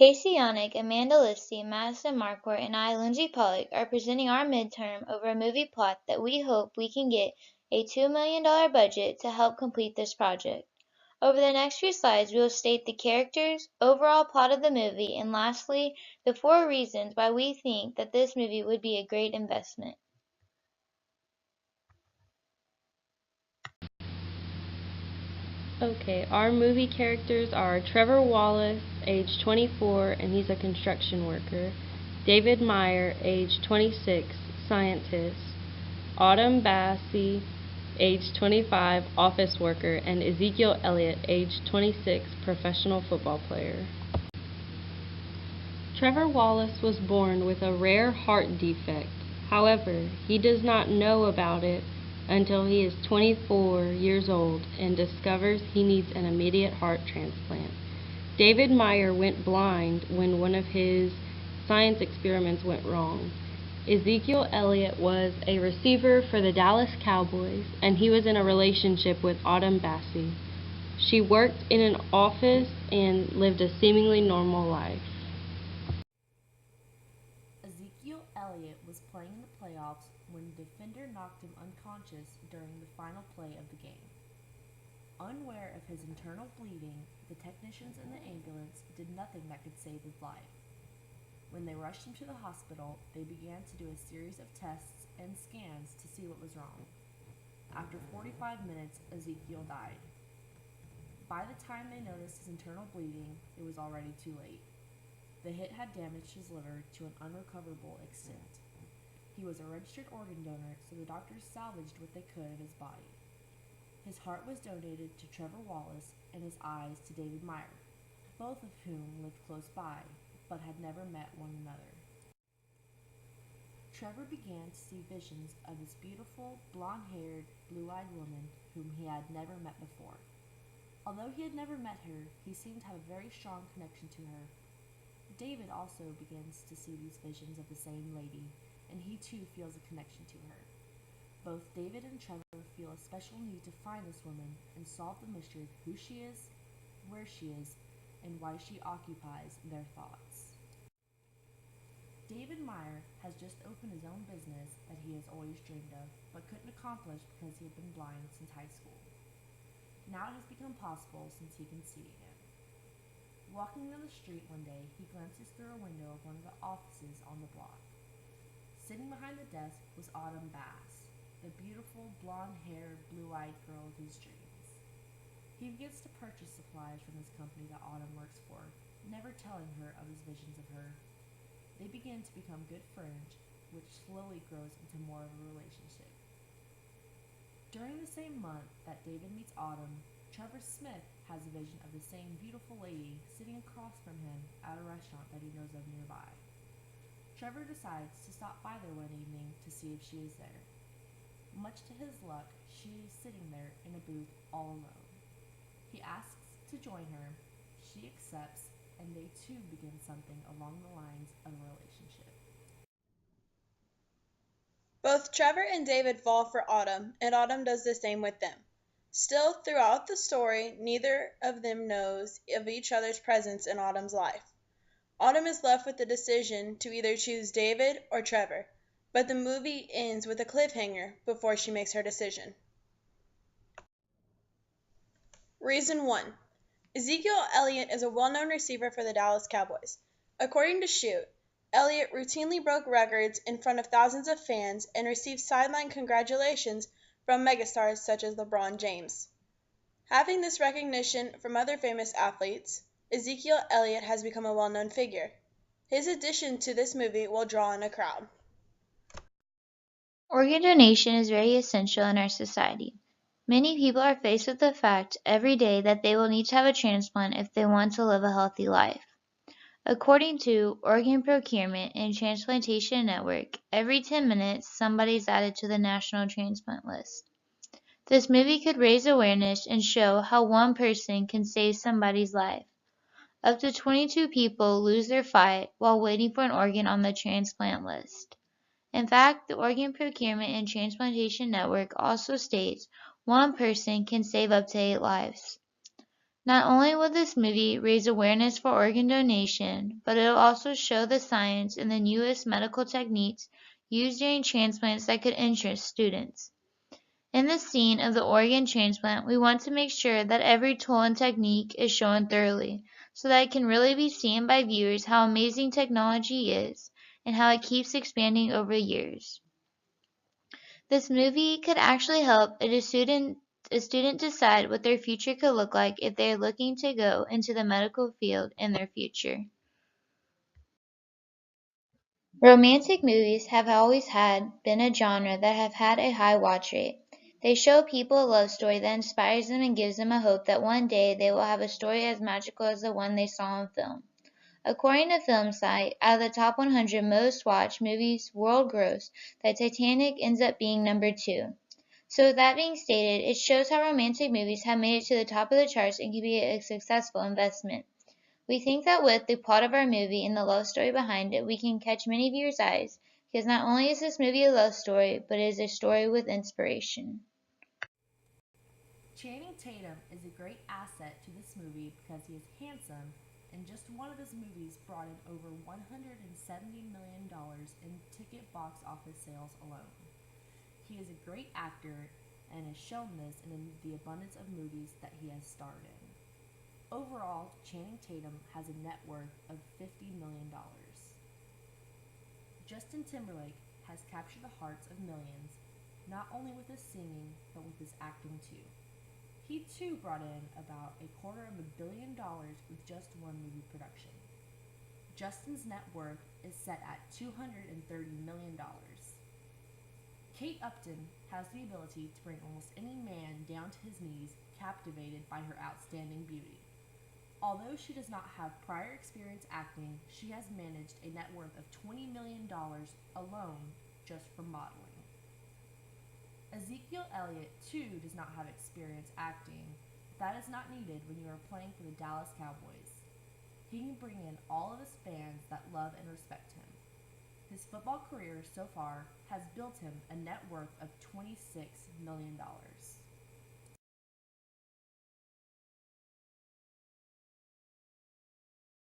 Casey Yannick, Amanda Listy, Madison Marquardt, and I, Lindsay Pollock, are presenting our midterm over a movie plot that we hope we can get a $2 million budget to help complete this project. Over the next few slides, we will state the characters, overall plot of the movie, and lastly, the 4 reasons why we think that this movie would be a great investment. Okay, our movie characters are Trevor Wallace, age 24, and he's a construction worker. David Meyer, age 26, scientist. Autumn Bassey, age 25, office worker, and Ezekiel Elliott, age 26, professional football player. Trevor Wallace was born with a rare heart defect. However, he does not know about it until he is 24 years old and discovers he needs an immediate heart transplant. David Meyer went blind when one of his science experiments went wrong. Ezekiel Elliott was a receiver for the Dallas Cowboys, and he was in a relationship with Autumn Bassey. She worked in an office and lived a seemingly normal life. Ezekiel Elliott was playing in the playoffs when the defender knocked him unconscious during the final play of the game. Unaware of his internal bleeding, the technicians in the ambulance did nothing that could save his life. When they rushed him to the hospital, they began to do a series of tests and scans to see what was wrong. After 45 minutes, Ezekiel died. By the time they noticed his internal bleeding, it was already too late. The hit had damaged his liver to an unrecoverable extent. He was a registered organ donor, so the doctors salvaged what they could of his body. His heart was donated to Trevor Wallace and his eyes to David Meyer, both of whom lived close by, but had never met one another. Trevor began to see visions of this beautiful, blonde-haired, blue-eyed woman whom he had never met before. Although he had never met her, he seemed to have a very strong connection to her. David also begins to see these visions of the same lady, and he too feels a connection to her. Both David and Trevor feel a special need to find this woman and solve the mystery of who she is, where she is, and why she occupies their thoughts. David Meyer has just opened his own business that he has always dreamed of, but couldn't accomplish because he had been blind since high school. Now it has become possible since he can see again. Walking down the street one day, he glances through a window of one of the offices on the block. Sitting behind the desk was Autumn Bass, the beautiful, blonde-haired, blue-eyed girl of his dreams. He begins to purchase supplies from this company that Autumn works for, never telling her of his visions of her. They begin to become good friends, which slowly grows into more of a relationship. During the same month that David meets Autumn, Trevor Smith has a vision of the same beautiful lady sitting across from him at a restaurant that he knows of nearby. Trevor decides to stop by there one evening to see if she is there. Much to his luck, she is sitting there in a booth all alone. He asks to join her, she accepts, and they too begin something along the lines of a relationship. Both Trevor and David fall for Autumn, and Autumn does the same with them. Still, throughout the story, neither of them knows of each other's presence in Autumn's life. Autumn is left with the decision to either choose David or Trevor, but the movie ends with a cliffhanger before she makes her decision. Reason 1. Ezekiel Elliott is a well-known receiver for the Dallas Cowboys. According to Shoot, Elliott routinely broke records in front of thousands of fans and received sideline congratulations from megastars such as LeBron James. Having this recognition from other famous athletes, Ezekiel Elliott has become a well-known figure. His addition to this movie will draw in a crowd. Organ donation is very essential in our society. Many people are faced with the fact every day that they will need to have a transplant if they want to live a healthy life. According to Organ Procurement and Transplantation Network, every 10 minutes somebody is added to the national transplant list. This movie could raise awareness and show how one person can save somebody's life. Up to 22 people lose their fight while waiting for an organ on the transplant list. In fact, the Organ Procurement and Transplantation Network also states one person can save up to 8 lives. Not only will this movie raise awareness for organ donation, but it'll also show the science and the newest medical techniques used during transplants that could interest students. In the scene of the organ transplant, we want to make sure that every tool and technique is shown thoroughly, so that it can really be seen by viewers how amazing technology is and how it keeps expanding over years. This movie could actually help a student decide what their future could look like if they are looking to go into the medical field in their future. Romantic movies have always been a genre that have had a high watch rate. They show people a love story that inspires them and gives them a hope that one day they will have a story as magical as the one they saw on film. According to Film Site, out of the top 100 most watched movies world gross, the Titanic ends up being number 2. So with that being stated, it shows how romantic movies have made it to the top of the charts and can be a successful investment. We think that with the plot of our movie and the love story behind it, we can catch many viewers' eyes, because not only is this movie a love story, but it is a story with inspiration. Channing Tatum is a great asset to this movie because he is handsome, and just one of his movies brought in over $170 million in ticket box office sales alone. He is a great actor and has shown this in the abundance of movies that he has starred in. Overall, Channing Tatum has a net worth of $50 million. Justin Timberlake has captured the hearts of millions, not only with his singing, but with his acting too. He too brought in about $250 million with just one movie production. Justin's net worth is set at $230 million. Kate Upton has the ability to bring almost any man down to his knees, captivated by her outstanding beauty. Although she does not have prior experience acting, she has managed a net worth of $20 million alone just from modeling. Ezekiel Elliott, too, does not have experience acting, but that is not needed when you are playing for the Dallas Cowboys. He can bring in all of his fans that love and respect him. His football career so far has built him a net worth of $26 million.